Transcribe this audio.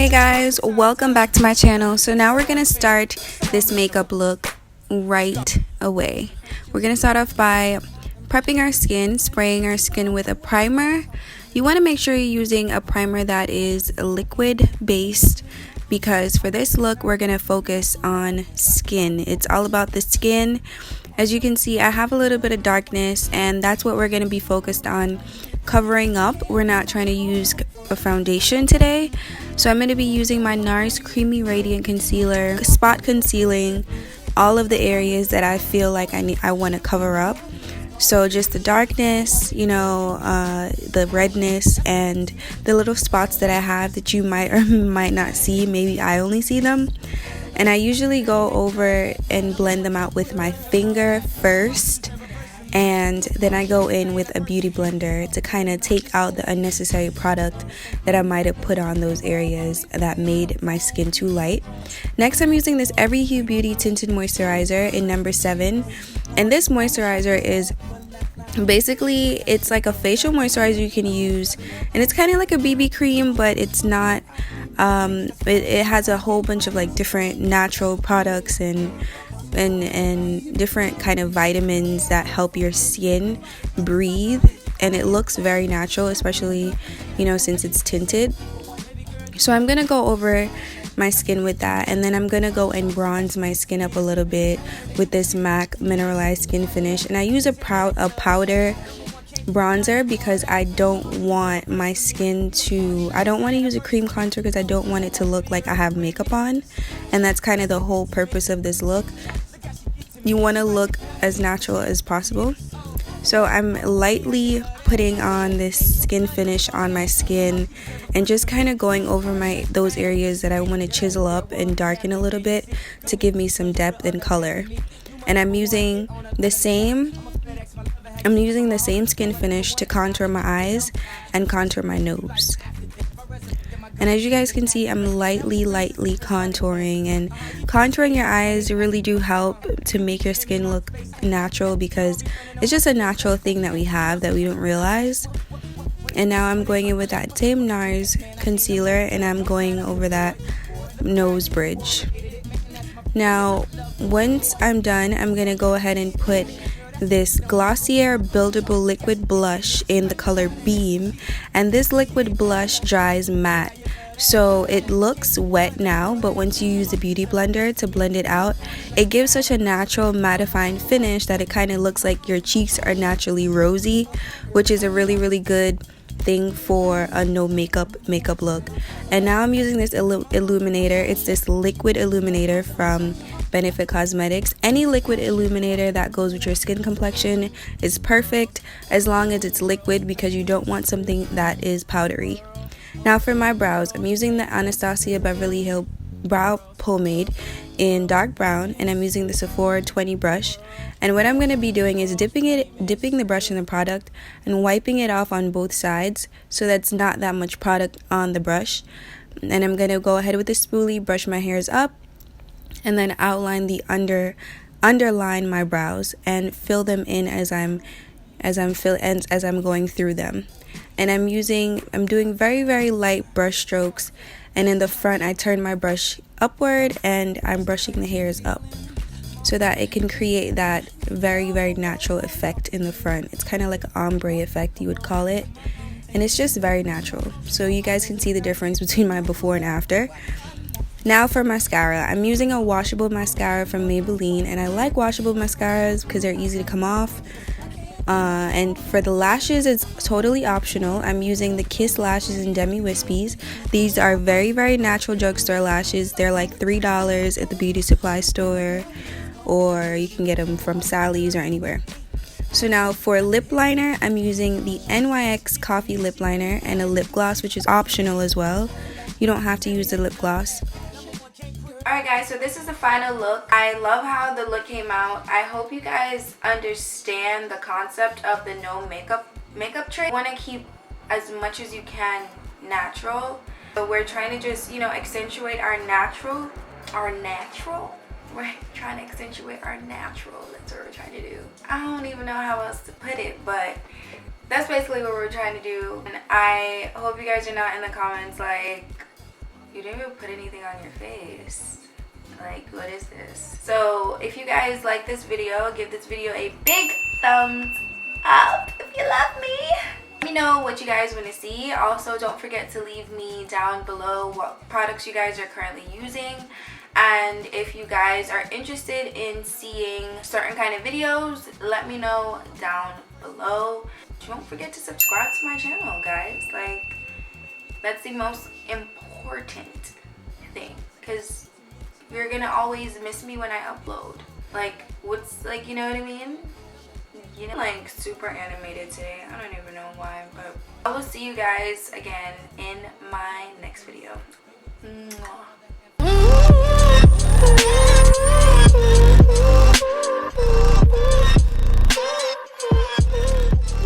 Hey guys, welcome back to my channel. So now we're gonna start this makeup look right away. We're gonna start off by prepping our skin, spraying our skin with a primer. You want to make sure you're using a primer that is liquid based, because for this look we're gonna focus on skin. It's all about the skin. As you can see, I have a little bit of darkness, and that's what we're gonna be focused on covering up. We're not trying to use a foundation today, so I'm going to be using my NARS Creamy Radiant Concealer, spot concealing all of the areas that I feel like I want to cover up. So just the darkness, the redness, and the little spots that I have that you might or might not see. Maybe I only see them. And I usually go over and blend them out with my finger first, and then I go in with a beauty blender to kind of take out the unnecessary product that I might have put on those areas that made my skin too light. Next, I'm using this Everyhuebeauty Tinted Moisturizer in number 7, and this moisturizer is basically, it's like a facial moisturizer you can use, and it's kind of like a BB cream, but it's not. It has a whole bunch of like different natural products and different kind of vitamins that help your skin breathe, and it looks very natural, especially since it's tinted. So I'm gonna go over my skin with that, and then I'm gonna go and bronze my skin up a little bit with this MAC Mineralize Skinfinish, and I use a powder bronzer because I don't want my skin to, I don't want to use a cream contour because I don't want it to look like I have makeup on, and that's kind of the whole purpose of this look. You want to look as natural as possible. So I'm lightly putting on this skin finish on my skin and just kind of going over those areas that I want to chisel up and darken a little bit to give me some depth and color. And I'm using the same skin finish to contour my eyes and contour my nose. And as you guys can see, I'm lightly contouring, and contouring your eyes really do help to make your skin look natural, because it's just a natural thing that we have that we don't realize. And now I'm going in with that same NARS concealer, and I'm going over that nose bridge. Now once I'm done, I'm going to go ahead and put this Glossier Buildable liquid blush in the color Beam, and this liquid blush dries matte, so it looks wet now, but once you use the beauty blender to blend it out, it gives such a natural mattifying finish that it kind of looks like your cheeks are naturally rosy, which is a really good thing for a no makeup look. And now I'm using this illuminator. It's this liquid illuminator from Benefit Cosmetics. Any liquid illuminator that goes with your skin complexion is perfect, as long as it's liquid, because you don't want something that is powdery. Now for my brows, I'm using the Anastasia Beverly Hills brow pomade in dark brown, and I'm using the Sephora 20 brush. And what I'm going to be doing is dipping the brush in the product and wiping it off on both sides, so that's not that much product on the brush. And I'm going to go ahead with the spoolie, brush my hairs up, and then outline the underline my brows and fill them in as I'm going through them. And I'm doing very light brush strokes, and in the front I turn my brush upward and I'm brushing the hairs up so that it can create that very natural effect in the front. It's kind of like an ombre effect, you would call it, and it's just very natural, so you guys can see the difference between my before and after. Now for mascara, I'm using a washable mascara from Maybelline, and I like washable mascaras because they're easy to come off. And for the lashes, it's totally optional. I'm using the Kiss lashes in Demi Wispies. These are very natural drugstore lashes. They're like $3 at the beauty supply store, or you can get them from Sally's or anywhere. So now for lip liner, I'm using the NYX Coffee lip liner and a lip gloss, which is optional as well. You don't have to use the lip gloss. Alright guys, so this is the final look. I love how the look came out. I hope you guys understand the concept of the no makeup trick. You want to keep as much as you can natural. So we're trying to just, accentuate our natural. We're trying to accentuate our natural. That's what we're trying to do. I don't even know how else to put it, but that's basically what we're trying to do. And I hope you guys are not in the comments like, You didn't even put anything on your face. Like, what is this? So if you guys like this video, give this video a big thumbs up if you love me. Let me know what you guys want to see. Also, don't forget to leave me down below what products you guys are currently using, and if you guys are interested in seeing certain kind of videos, let me know down below. Don't forget to subscribe to my channel, guys. Like, that's the most important thing, because you're gonna always miss me when I upload. Like, what's, like, you know what I mean? You know, like, super animated today. I don't even know why, but I will see you guys again in my next video. Mwah.